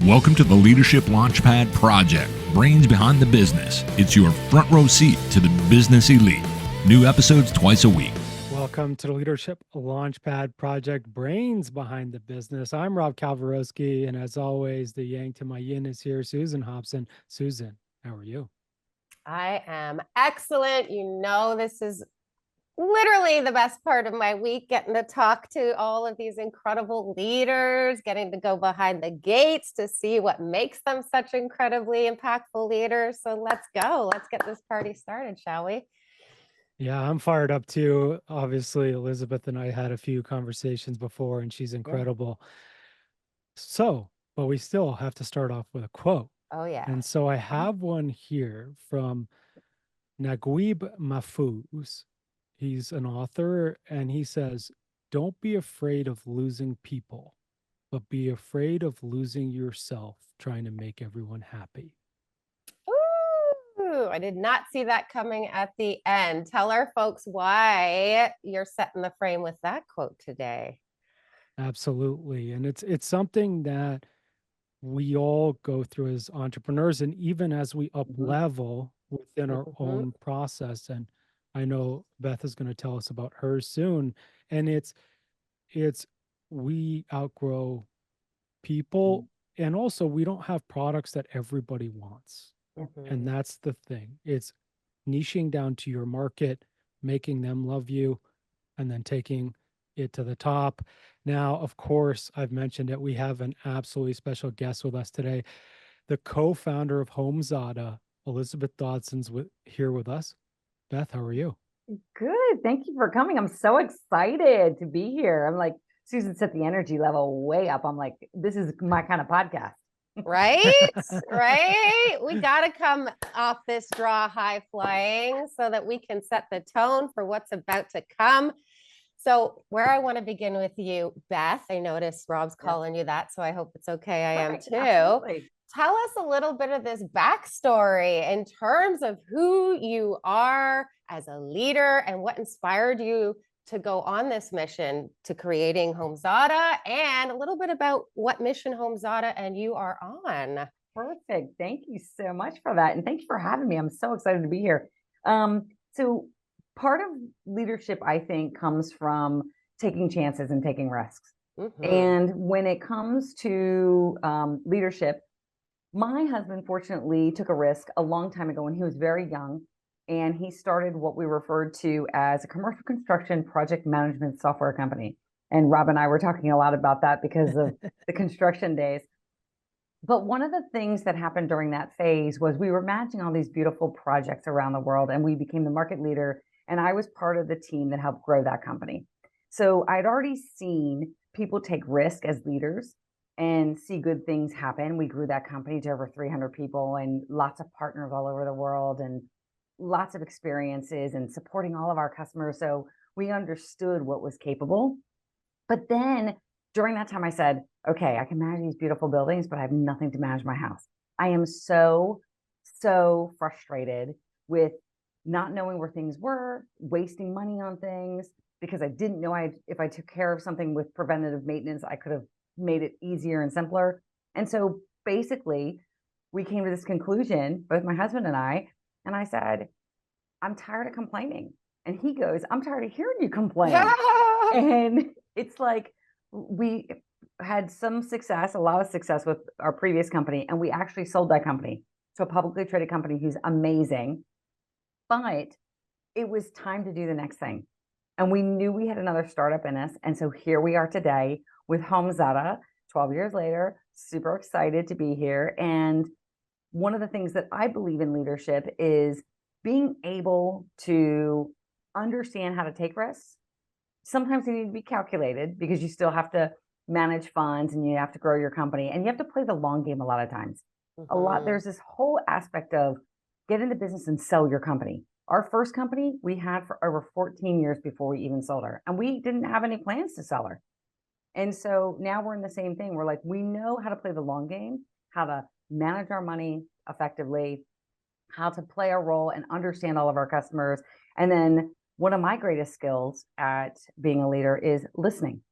Welcome to the Leadership Launchpad Project, brains behind the business. It's your front row seat to the business elite. New episodes twice a week. Welcome to the Leadership Launchpad Project, brains behind the business. I'm Rob Kalwarowski, and as always, the yang to my yin is here, Susan Hobson. Susan, how are you? I am excellent. You know, this is literally the best part of my week, getting to talk to all of these incredible leaders, getting to go behind the gates to see what makes them such incredibly impactful leaders. So let's go. Let's get this party started, shall we? Yeah, I'm fired up too. Obviously, Elizabeth and I had a few conversations before, and she's incredible. So, but we still have to start off with a quote. Oh, yeah. And so I have one here from Naguib Mahfouz. He's an author, and he says, "Don't be afraid of losing people, but be afraid of losing yourself trying to make everyone happy." Ooh, I did not see that coming at the end. Tell our folks why you're setting the frame with that quote today. Absolutely. And it's something that we all go through as entrepreneurs, and even as we up level within our own process. And I know Beth is going to tell us about hers soon. And it's we outgrow people, and also we don't have products that everybody wants. And that's the thing. It's niching down to your market, making them love you, and then taking it to the top. Now, of course, I've mentioned it. We have an absolutely special guest with us today. The co-founder of HomeZada, Elizabeth Dodson's here with us. Beth, how are you? Good. Thank you for coming. I'm so excited to be here. I'm like, Susan set the energy level way up. I'm like, this is my kind of podcast. Right? Right? We got to come off this draw high flying so that we can set the tone for what's about to come. So where I want to begin with you, Beth, I noticed Rob's calling you that, so I hope it's okay. I am too. Absolutely. Tell us a little bit of this backstory in terms of who you are as a leader and what inspired you to go on this mission to creating HomeZada, and a little bit about what mission HomeZada and you are on. Perfect. Thank you so much for that. And thank you for having me. I'm so excited to be here. So part of leadership, I think, comes from taking chances and taking risks. And when it comes to leadership, my husband fortunately took a risk a long time ago when he was very young, and he started what we referred to as a commercial construction project management software company. And Rob and I were talking a lot about that because of the construction days. But one of the things that happened during that phase was we were managing all these beautiful projects around the world, and we became the market leader. And I was part of the team that helped grow that company. So I'd already seen people take risk as leaders and see good things happen. We grew that company to over 300 people and lots of partners all over the world and lots of experiences and supporting all of our customers. So we understood what was capable. But then during that time, I said, okay, I can manage these beautiful buildings, but I have nothing to manage my house. I am so frustrated with not knowing where things were, wasting money on things, because I didn't know if I took care of something with preventative maintenance, I could have made it easier and simpler. And so basically, we came to this conclusion, both my husband and I said, I'm tired of complaining. And he goes, I'm tired of hearing you complain. And it's like, we had some success, a lot of success with our previous company, and we actually sold that company to a publicly traded company who's amazing. But it was time to do the next thing. And we knew we had another startup in us. And so here we are today with HomeZada, 12 years later, super excited to be here. And one of the things that I believe in leadership is being able to understand how to take risks. Sometimes you need to be calculated because you still have to manage funds and you have to grow your company and you have to play the long game a lot of times. There's this whole aspect of get into business and sell your company. Our first company we had for over 14 years before we even sold her, and we didn't have any plans to sell her. And so now we're in the same thing. We're like, we know how to play the long game, how to manage our money effectively, how to play a role and understand all of our customers. And then one of my greatest skills at being a leader is listening.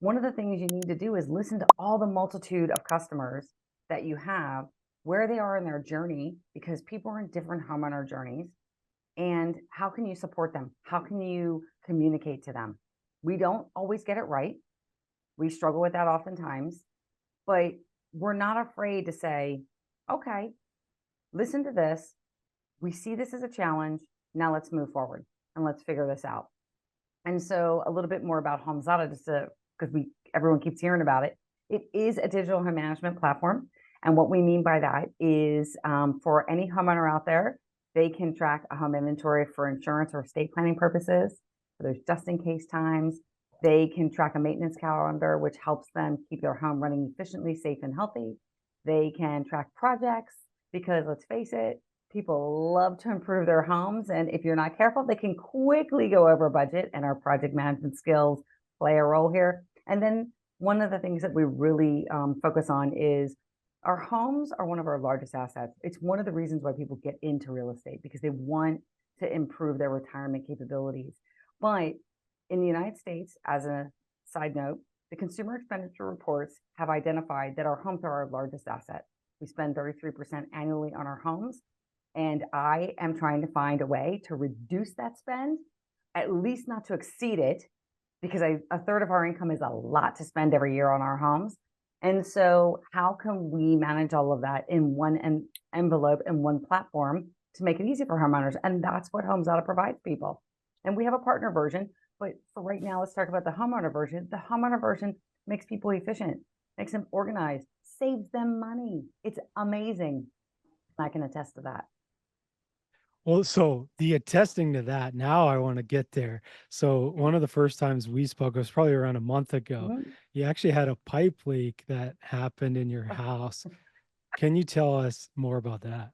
one of the things you need to do is listen to all the multitude of customers that you have, where they are in their journey, because people are in different homeowner journeys. And how can you support them? How can you communicate to them? We don't always get it right. We struggle with that oftentimes, but we're not afraid to say, okay, listen to this. We see this as a challenge. Now let's move forward and let's figure this out. And so a little bit more about HomeZada, just to, because everyone keeps hearing about it. It is a digital home management platform. And what we mean by that is for any homeowner out there, they can track a home inventory for insurance or estate planning purposes. So there's just in case times. They can track a maintenance calendar, which helps them keep their home running efficiently, safe, and healthy. They can track projects because, let's face it, people love to improve their homes. And if you're not careful, they can quickly go over budget, and our project management skills play a role here. And then one of the things that we really focus on is our homes are one of our largest assets. It's one of the reasons why people get into real estate, because they want to improve their retirement capabilities. But in the United States, as a side note, the consumer expenditure reports have identified that our homes are our largest asset. We spend 33% annually on our homes. And I am trying to find a way to reduce that spend, at least not to exceed it, because a third of our income is a lot to spend every year on our homes. And so how can we manage all of that in one envelope and one platform to make it easy for homeowners? And that's what HomeZada provides people. And we have a partner version, but for right now, let's talk about the homeowner version. The homeowner version makes people efficient, makes them organized, saves them money. It's amazing. I can attest to that. Well, so the attesting to that, now I want to get there. So one of the first times we spoke was probably around a month ago. Mhm. You actually had a pipe leak that happened in your house. Can you tell us more about that?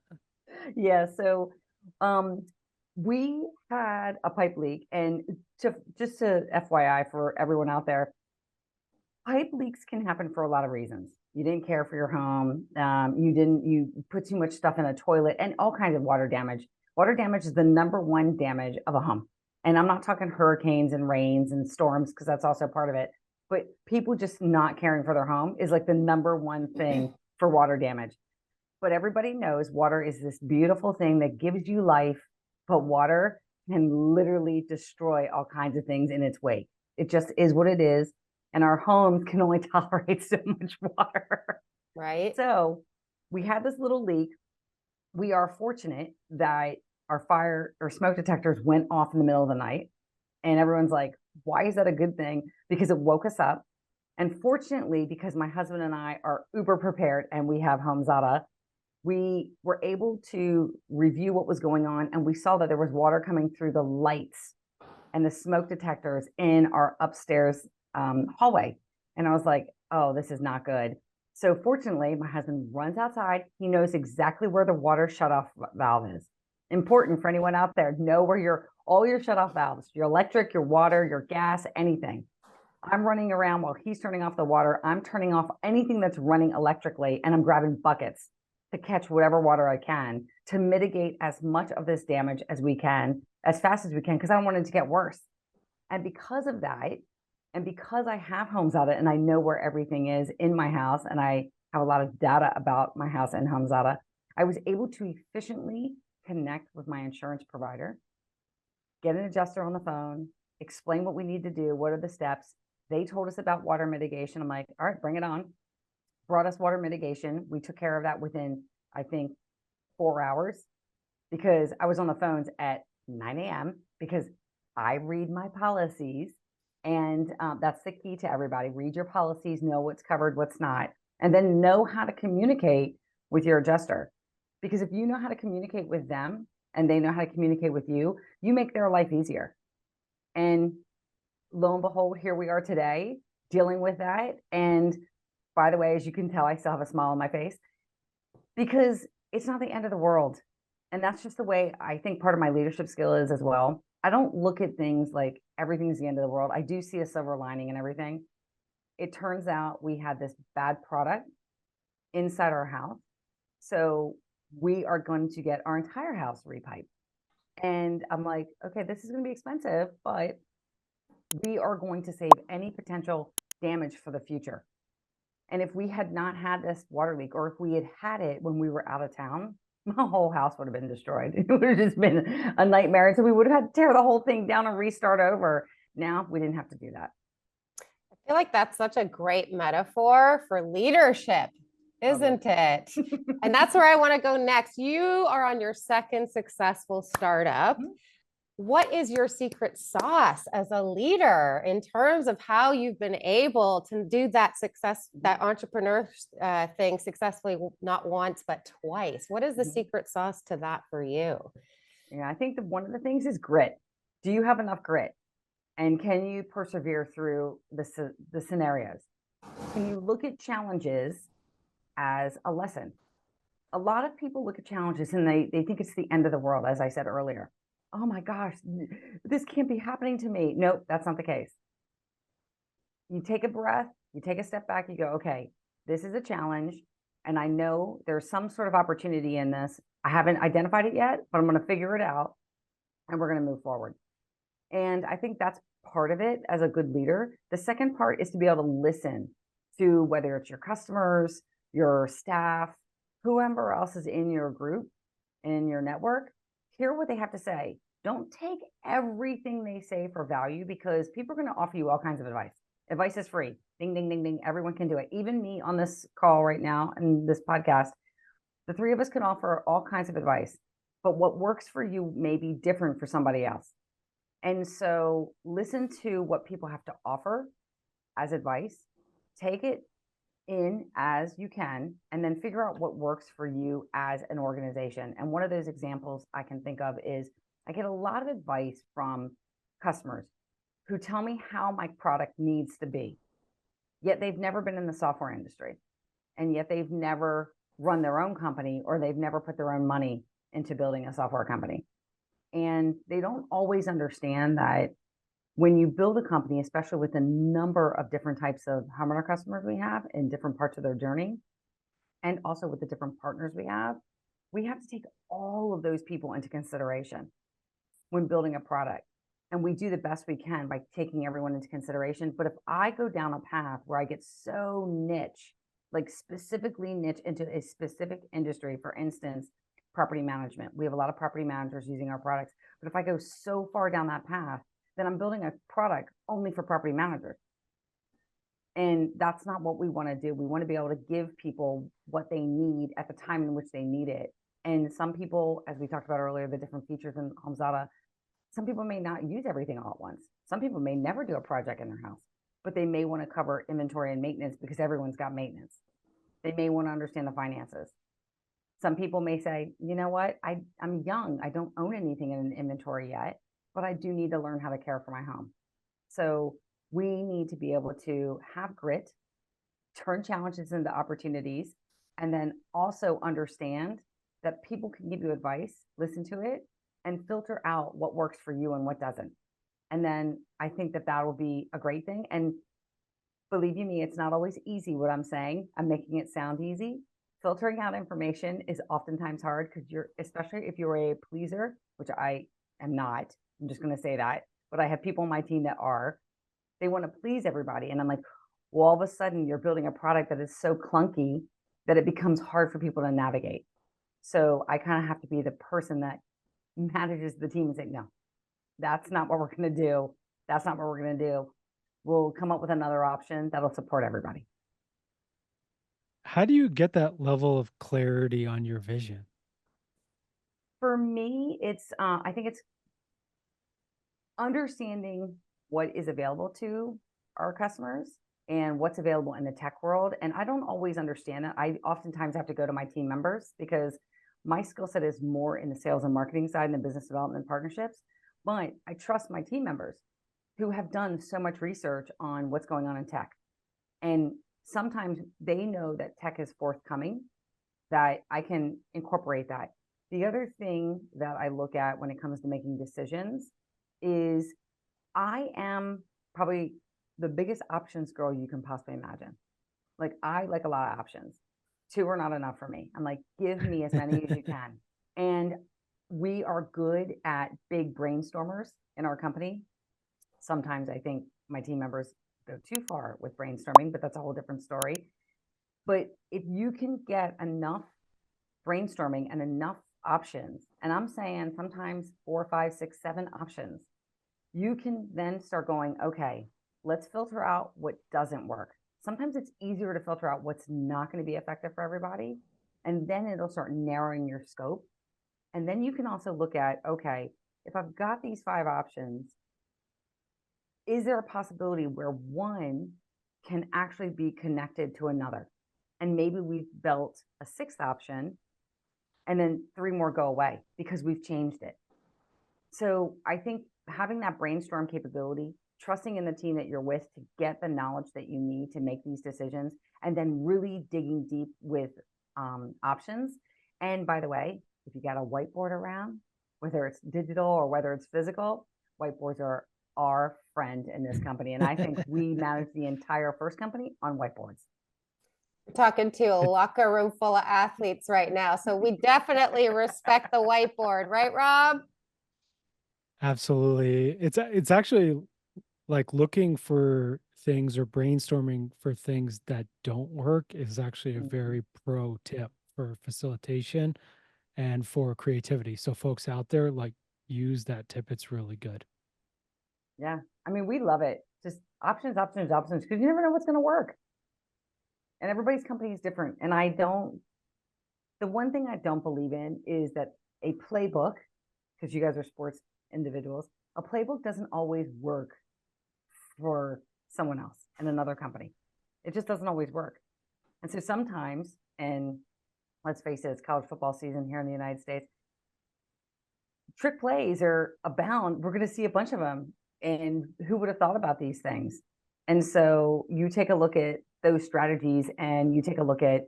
Yeah, so we had a pipe leak, and just to FYI for everyone out there, pipe leaks can happen for a lot of reasons. You didn't care for your home, you put too much stuff in a toilet, and all kinds of water damage. Water damage is the #1 damage of a home. And I'm not talking hurricanes and rains and storms, because that's also part of it. But people just not caring for their home is like the #1 thing for water damage. But everybody knows water is this beautiful thing that gives you life, but water can literally destroy all kinds of things in its wake. It just is what it is. And our homes can only tolerate so much water. Right. So we had this little leak. We are fortunate that our fire or smoke detectors went off in the middle of the night. And everyone's like, why is that a good thing? Because it woke us up. And fortunately, because my husband and I are uber prepared and we have HomeZada, we were able to review what was going on. And we saw that there was water coming through the lights and the smoke detectors in our upstairs hallway. And I was like, oh, this is not good. So fortunately, my husband runs outside. He knows exactly where the water shutoff valve is. Important for anyone out there, know where all your shutoff valves, your electric, your water, your gas, anything. I'm running around while he's turning off the water. I'm turning off anything that's running electrically, and I'm grabbing buckets to catch whatever water I can to mitigate as much of this damage as we can, as fast as we can, because I don't want it to get worse. And because of that, and because I have HomeZada and I know where everything is in my house, and I have a lot of data about my house and HomeZada, I was able to efficiently connect with my insurance provider, get an adjuster on the phone, explain what we need to do, what are the steps. They told us about water mitigation. I'm like, all right, bring it on. Brought us water mitigation. We took care of that within, I think, 4 hours, because I was on the phones at 9 a.m. because I read my policies. And that's the key to everybody. Read your policies, know what's covered, what's not, and then know how to communicate with your adjuster. Because if you know how to communicate with them and they know how to communicate with you, you make their life easier. And lo and behold, here we are today dealing with that. And by the way, as you can tell, I still have a smile on my face, because it's not the end of the world. And that's just the way I think part of my leadership skill is as well. I don't look at things like everything's the end of the world. I do see a silver lining in everything. It turns out we had this bad product inside our house. So we are going to get our entire house repiped. And I'm like, okay, this is going to be expensive, but we are going to save any potential damage for the future. And if we had not had this water leak, or if we had had it when we were out of town, my whole house would have been destroyed. It would have just been a nightmare. And so we would have had to tear the whole thing down and restart over. Now we didn't have to do that. I feel like that's such a great metaphor for leadership, isn't it? And that's where I want to go next. You are on your second successful startup. What is your secret sauce as a leader in terms of how you've been able to do that entrepreneur thing successfully, not once, but twice? What is the secret sauce to that for you? Yeah, I think that one of the things is grit. Do you have enough grit? And can you persevere through the scenarios? Can you look at challenges as a lesson? A lot of people look at challenges and they think it's the end of the world, as I said earlier. Oh my gosh, this can't be happening to me. Nope, that's not the case. You take a breath, you take a step back, you go, okay, this is a challenge. And I know there's some sort of opportunity in this. I haven't identified it yet, but I'm going to figure it out and we're going to move forward. And I think that's part of it as a good leader. The second part is to be able to listen to whether it's your customers, your staff, whoever else is in your group, in your network. Hear what they have to say. Don't take everything they say for value, because people are going to offer you all kinds of advice. Advice is free. Ding, ding, ding, ding. Everyone can do it. Even me on this call right now and this podcast, the three of us can offer all kinds of advice, but what works for you may be different for somebody else. And so listen to what people have to offer as advice, take it in as you can, and then figure out what works for you as an organization. And one of those examples I can think of is I get a lot of advice from customers who tell me how my product needs to be, yet they've never been in the software industry, and yet they've never run their own company, or they've never put their own money into building a software company. And they don't always understand that when you build a company, especially with a number of different types of homeowner customers we have in different parts of their journey, and also with the different partners we have to take all of those people into consideration when building a product. And we do the best we can by taking everyone into consideration. But if I go down a path where I get so niche, like specifically niche into a specific industry, for instance, property management, we have a lot of property managers using our products. But if I go so far down that path, then I'm building a product only for property managers. And that's not what we want to do. We want to be able to give people what they need at the time in which they need it. And some people, as we talked about earlier, the different features in HomeZada, some people may not use everything all at once. Some people may never do a project in their house, but they may want to cover inventory and maintenance because everyone's got maintenance. They may want to understand the finances. Some people may say, you know what, I'm young. I don't own anything in an inventory yet, but I do need to learn how to care for my home. So we need to be able to have grit, turn challenges into opportunities, and then also understand that people can give you advice, listen to it, and filter out what works for you and what doesn't. And then I think that will be a great thing. And believe you me, it's not always easy what I'm saying. I'm making it sound easy. Filtering out information is oftentimes hard because especially if you're a pleaser, which I am not. I'm just going to say that. But I have people on my team that are. They want to please everybody. And I'm like, well, all of a sudden you're building a product that is so clunky that it becomes hard for people to navigate. So I kind of have to be the person that manages the team and say, no, that's not what we're going to do. That's not what we're going to do. We'll come up with another option that'll support everybody. How do you get that level of clarity on your vision? For me, I think it's understanding what is available to our customers and what's available in the tech world. And I don't always understand that. I oftentimes have to go to my team members because my skill set is more in the sales and marketing side and the business development partnerships. But I trust my team members who have done so much research on what's going on in tech. And sometimes they know that tech is forthcoming, that I can incorporate that. The other thing that I look at when it comes to making decisions is I am probably the biggest options girl you can possibly imagine. Like, I like a lot of options. 2 are not enough for me. I'm like, give me as many as you can. And we are good at big brainstormers in our company. Sometimes I think my team members go too far with brainstorming, but that's a whole different story. But if you can get enough brainstorming and enough options, and I'm saying sometimes 4, 5, 6, 7 options, you can then start going, okay, let's filter out what doesn't work. Sometimes it's easier to filter out what's not going to be effective for everybody. And then it'll start narrowing your scope. And then you can also look at, okay, if I've got these 5 options, is there a possibility where one can actually be connected to another? And maybe we've built a 6th option and then 3 more go away because we've changed it. So I think having that brainstorm capability, trusting in the team that you're with to get the knowledge that you need to make these decisions, and then really digging deep with options. And by the way, if you got a whiteboard around, whether it's digital or whether it's physical, whiteboards are our friend in this company. And I think we manage the entire first company on whiteboards. We're talking to a locker room full of athletes right now. So we definitely respect the whiteboard, right, Rob? Absolutely. It's actually like looking for things or brainstorming for things that don't work is actually a very pro tip for facilitation and for creativity. So folks out there, like, use that tip. It's really good. Yeah. I mean, we love it. Just options, options, options, because you never know what's going to work. And everybody's company is different. And the one thing I don't believe in is that a playbook, because you guys are sports individuals, a playbook doesn't always work for someone else in another company. It just doesn't always work. And so sometimes, and let's face it, it's college football season here in the United States, trick plays are abound. We're going to see a bunch of them. And who would have thought about these things? And so you take a look at those strategies and you take a look at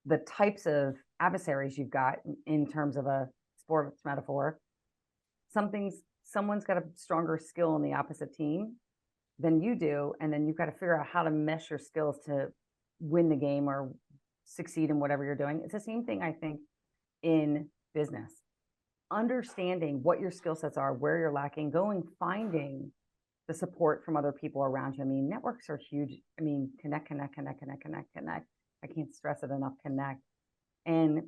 the types of adversaries you've got in terms of a sports metaphor. Someone's got a stronger skill in the opposite team than you do. And then you've got to figure out how to mesh your skills to win the game or succeed in whatever you're doing. It's the same thing, I think, in business. Understanding what your skill sets are, where you're lacking, finding the support from other people around you. I mean, networks are huge. I mean, connect. I can't stress it enough, connect. And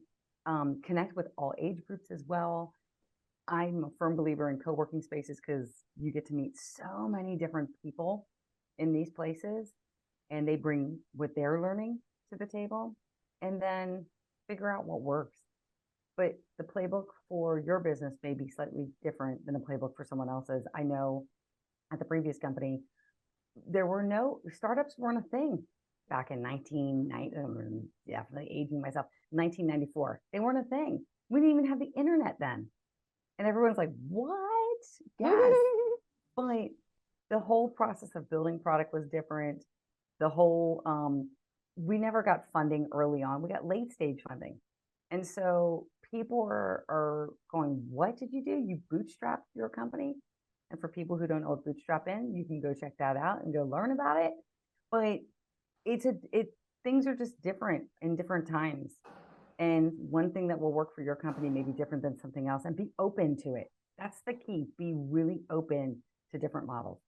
connect with all age groups as well. I'm a firm believer in co-working spaces because you get to meet so many different people in these places, and they bring what they're learning to the table, and then figure out what works. But the playbook for your business may be slightly different than a playbook for someone else's. I know at the previous company, startups weren't a thing back in 1990. I'm definitely aging myself. 1994, they weren't a thing. We didn't even have the internet then, and everyone's like, "What?" Yes, but the whole process of building product was different. The whole we never got funding early on. We got late stage funding, and so people are going, "What did you do? You bootstrapped your company?" And for people who don't know what bootstrapping, you can go check that out and go learn about it. But things are just different in different times. And one thing that will work for your company may be different than something else, and be open to it. That's the key. Be really open to different models.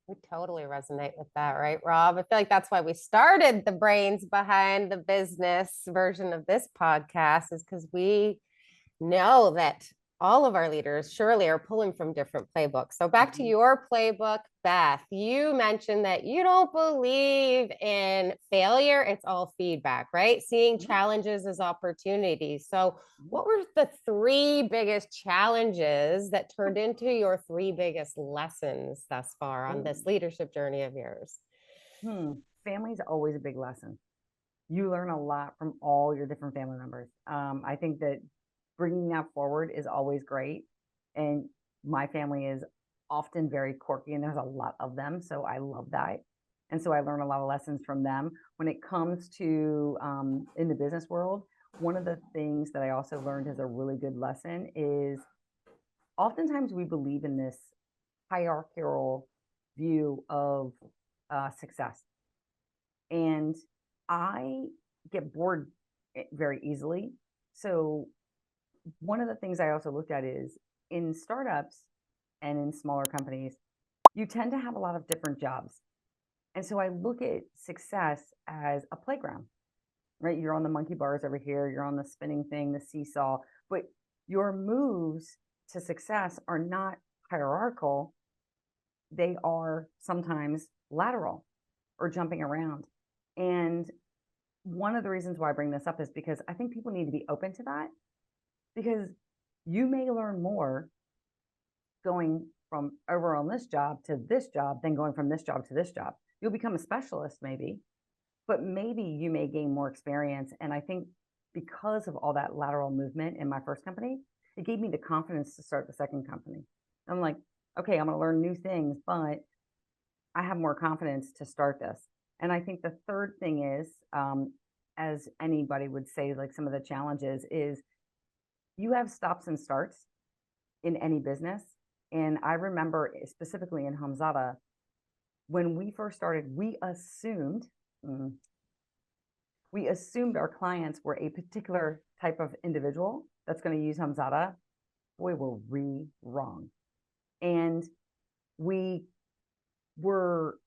We totally resonate with that, right, Rob? I feel like that's why we started the brains behind the business version of this podcast, is because we know that all of our leaders surely are pulling from different playbooks. So back to your playbook, Beth, you mentioned that you don't believe in failure. It's all feedback, right? Seeing challenges as opportunities. So what were the 3 biggest challenges that turned into your 3 biggest lessons thus far on this leadership journey of yours? Family is always a big lesson. You learn a lot from all your different family members. I think that bringing that forward is always great. And my family is often very quirky, and there's a lot of them. So I love that. And so I learn a lot of lessons from them. When it comes to in the business world, one of the things that I also learned as a really good lesson is oftentimes we believe in this hierarchical view of success. And I get bored very easily. So one of the things I also looked at is in startups and in smaller companies, you tend to have a lot of different jobs. And so I look at success as a playground, right? You're on the monkey bars over here, you're on the spinning thing, the seesaw, but your moves to success are not hierarchical. They are sometimes lateral or jumping around. And one of the reasons why I bring this up is because I think people need to be open to that, because you may learn more going from over on this job to this job than going from this job to this job. You'll become a specialist maybe, but maybe you may gain more experience. And I think because of all that lateral movement in my first company, it gave me the confidence to start the second company. I'm like, okay, I'm going to learn new things, but I have more confidence to start this. And I think the third thing is, as anybody would say, like some of the challenges is you have stops and starts in any business. And I remember specifically in HomeZada, when we first started, we assumed our clients were a particular type of individual that's going to use HomeZada. Boy, were we wrong. And we were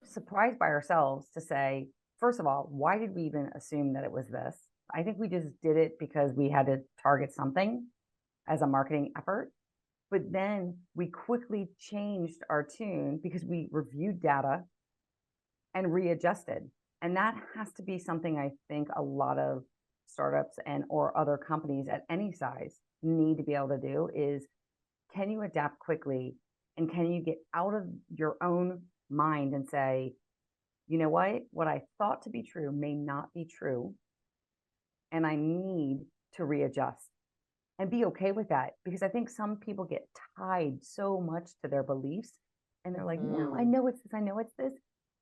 surprised by ourselves to say, first of all, why did we even assume that it was this? I think we just did it because we had to target something as a marketing effort. But then we quickly changed our tune because we reviewed data and readjusted. And that has to be something I think a lot of startups and or other companies at any size need to be able to do is, can you adapt quickly? And can you get out of your own mind and say, you know what I thought to be true may not be true. And I need to readjust and be okay with that. Because I think some people get tied so much to their beliefs and they're like, no, I know it's this, I know it's this.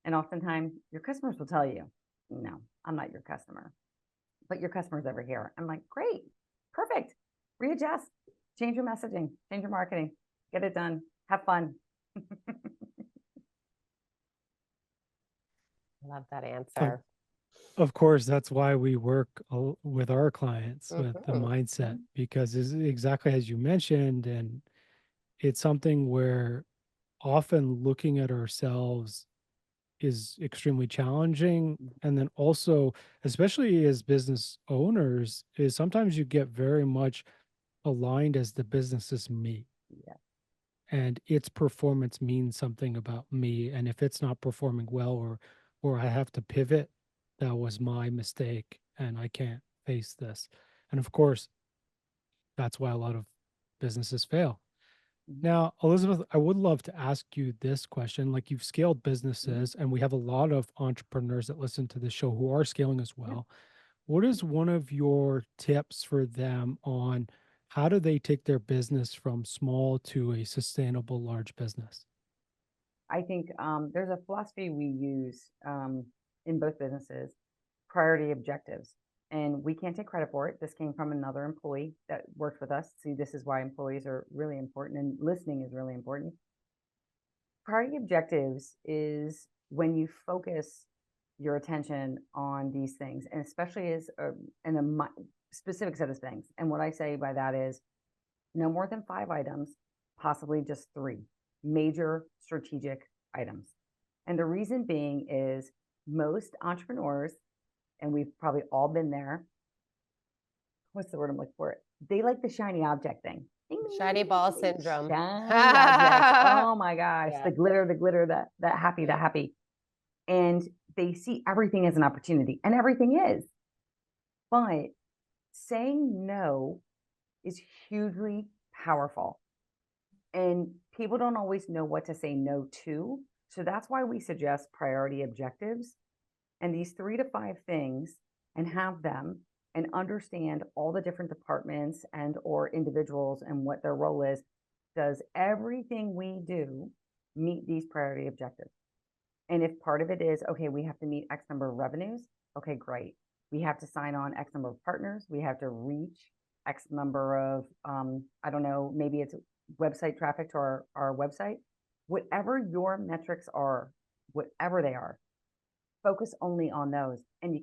And oftentimes your customers will tell you, no, I'm not your customer, but your customer's over here. I'm like, great, perfect. Readjust, change your messaging, change your marketing, get it done, have fun. Love that answer. Of course, that's why we work with our clients with the mindset, because it's exactly as you mentioned, and it's something where often looking at ourselves is extremely challenging. And then also, especially as business owners, is sometimes you get very much aligned as the business is me. Yeah. And its performance means something about me. And if it's not performing well, or I have to pivot, that was my mistake and I can't face this. And of course, that's why a lot of businesses fail. Now, Elizabeth, I would love to ask you this question. Like, you've scaled businesses, and we have a lot of entrepreneurs that listen to this show who are scaling as well. What is one of your tips for them on how do they take their business from small to a sustainable large business? I think there's a philosophy we use in both businesses, priority objectives. And we can't take credit for it. This came from another employee that worked with us. See, this is why employees are really important and listening is really important. Priority objectives is when you focus your attention on these things, and especially as in a specific set of things. And what I say by that is no more than 5 items, possibly just 3 major strategic items. And the reason being is most entrepreneurs, and we've probably all been there. What's the word I'm looking for? They like the shiny object thing. Shiny ball syndrome. Shiny object. Oh my gosh. Yeah. The glitter, that happy. And they see everything as an opportunity, and everything is. But saying no is hugely powerful. And people don't always know what to say no to. So that's why we suggest priority objectives and these 3 to 5 things, and have them and understand all the different departments and or individuals and what their role is. Does everything we do meet these priority objectives? And if part of it is, okay, we have to meet X number of revenues. Okay, great. We have to sign on X number of partners. We have to reach X number of, I don't know, maybe it's website traffic to our website. Whatever your metrics are, whatever they are, focus only on those. And you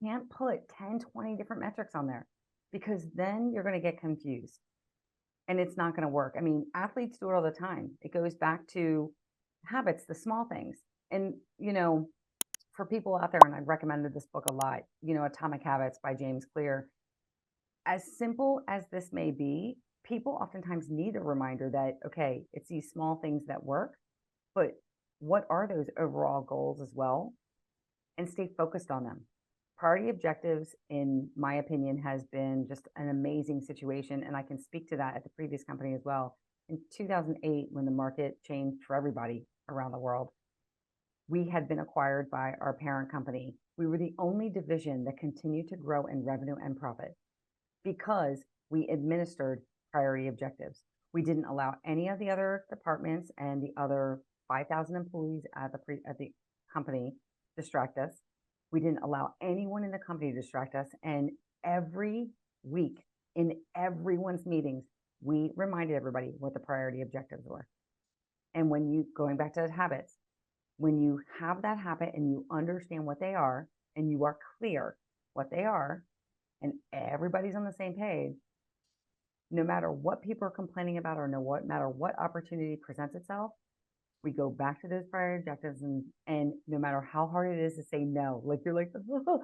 can't put 10, 20 different metrics on there, because then you're going to get confused and it's not going to work. I mean, athletes do it all the time. It goes back to habits, the small things. And, for people out there, and I've recommended this book a lot, Atomic Habits by James Clear. As simple as this may be, people oftentimes need a reminder that, okay, it's these small things that work, but what are those overall goals as well? And stay focused on them. Priority objectives, in my opinion, has been just an amazing situation. And I can speak to that at the previous company as well. In 2008, when the market changed for everybody around the world, we had been acquired by our parent company. We were the only division that continued to grow in revenue and profit because we administered priority objectives. We didn't allow any of the other departments and the other 5,000 employees at the company distract us. We didn't allow anyone in the company to distract us. And every week in everyone's meetings, we reminded everybody what the priority objectives were. And going back to habits, when you have that habit and you understand what they are and you are clear what they are and everybody's on the same page, no matter what people are complaining about or no matter what opportunity presents itself, we go back to those priority objectives and no matter how hard it is to say no, like you're like, oh,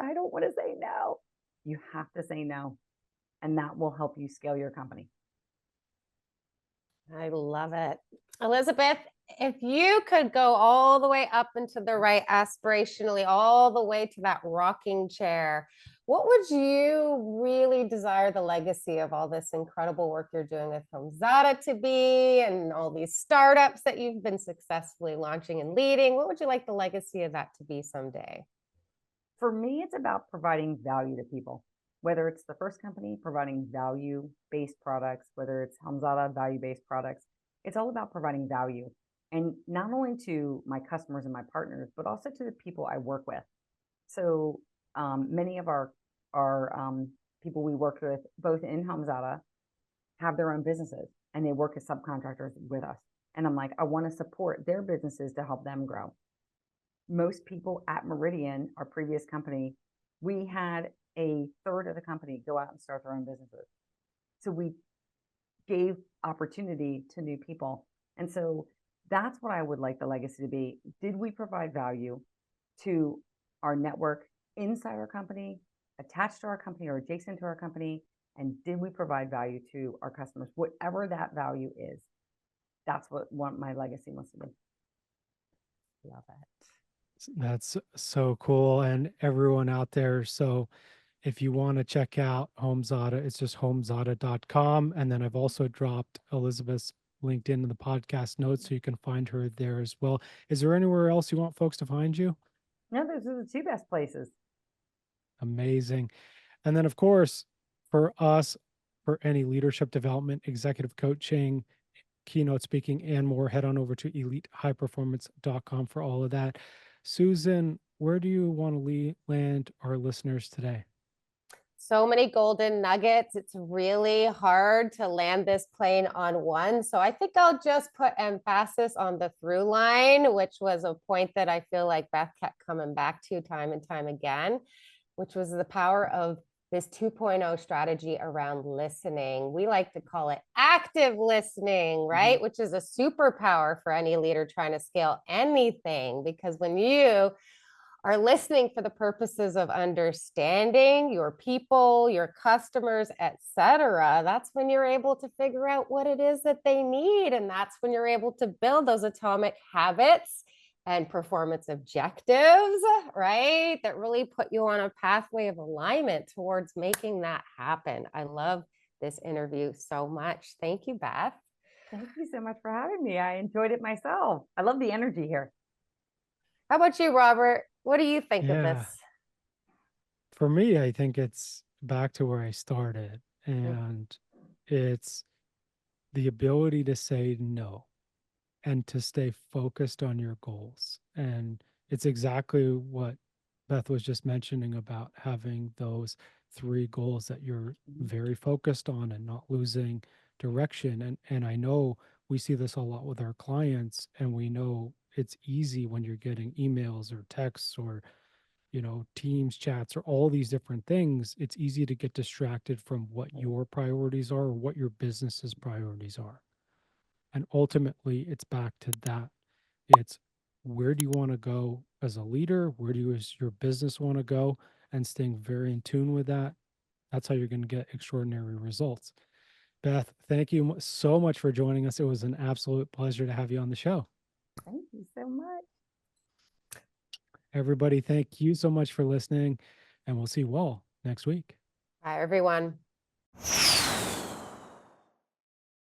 I don't want to say no. You have to say no. And that will help you scale your company. I love it. Elizabeth, if you could go all the way up into the right aspirationally, all the way to that rocking chair, what would you really desire the legacy of all this incredible work you're doing with HomeZada to be, and all these startups that you've been successfully launching and leading? What would you like the legacy of that to be someday? For me, it's about providing value to people, whether it's the first company providing value-based products, whether it's HomeZada value-based products. It's all about providing value, and not only to my customers and my partners, but also to the people I work with. So many of our people we work with, both in HomeZada, have their own businesses and they work as subcontractors with us. And I'm like, I want to support their businesses to help them grow. Most people at Meridian, our previous company, we had a third of the company go out and start their own businesses. So we gave opportunity to new people. And so that's what I would like the legacy to be. Did we provide value to our network inside our company, attached to our company or adjacent to our company? And did we provide value to our customers? Whatever that value is, that's what my legacy wants to be. Love it. That's so cool. And everyone out there, so if you want to check out HomeZada, it's just homezada.com. And then I've also dropped Elizabeth's LinkedIn in the podcast notes, so you can find her there as well. Is there anywhere else you want folks to find you? No, those are the two best places. Amazing. And then, of course, for us, for any leadership development, executive coaching, keynote speaking, and more, head on over to elitehighperformance.com for all of that. Susan, where do you want to land our listeners today? So many golden nuggets. It's really hard to land this plane on one. So I think I'll just put emphasis on the through line, which was a point that I feel like Beth kept coming back to time and time again, which was the power of this 2.0 strategy around listening. We like to call it active listening, right? Which is a superpower for any leader trying to scale anything, because when you are listening for the purposes of understanding your people, your customers, etc., that's when you're able to figure out what it is that they need. And that's when you're able to build those atomic habits and performance objectives, right? That really put you on a pathway of alignment towards making that happen. I love this interview so much. Thank you, Beth. Thank you so much for having me. I enjoyed it myself. I love the energy here. How about you, Robert? What do you think of this? For me, I think it's back to where I started, and it's the ability to say no and to stay focused on your goals. And it's exactly what Beth was just mentioning about having those 3 goals that you're very focused on and not losing direction. And I know we see this a lot with our clients, and we know it's easy when you're getting emails or texts or Teams chats or all these different things. It's easy to get distracted from what your priorities are or what your business's priorities are. And ultimately, it's back to that. It's where do you want to go as a leader? Where does your business want to go? And staying very in tune with that. That's how you're going to get extraordinary results. Beth, thank you so much for joining us. It was an absolute pleasure to have you on the show. Thank you so much. Everybody, thank you so much for listening, and we'll see you all next week. Bye, everyone.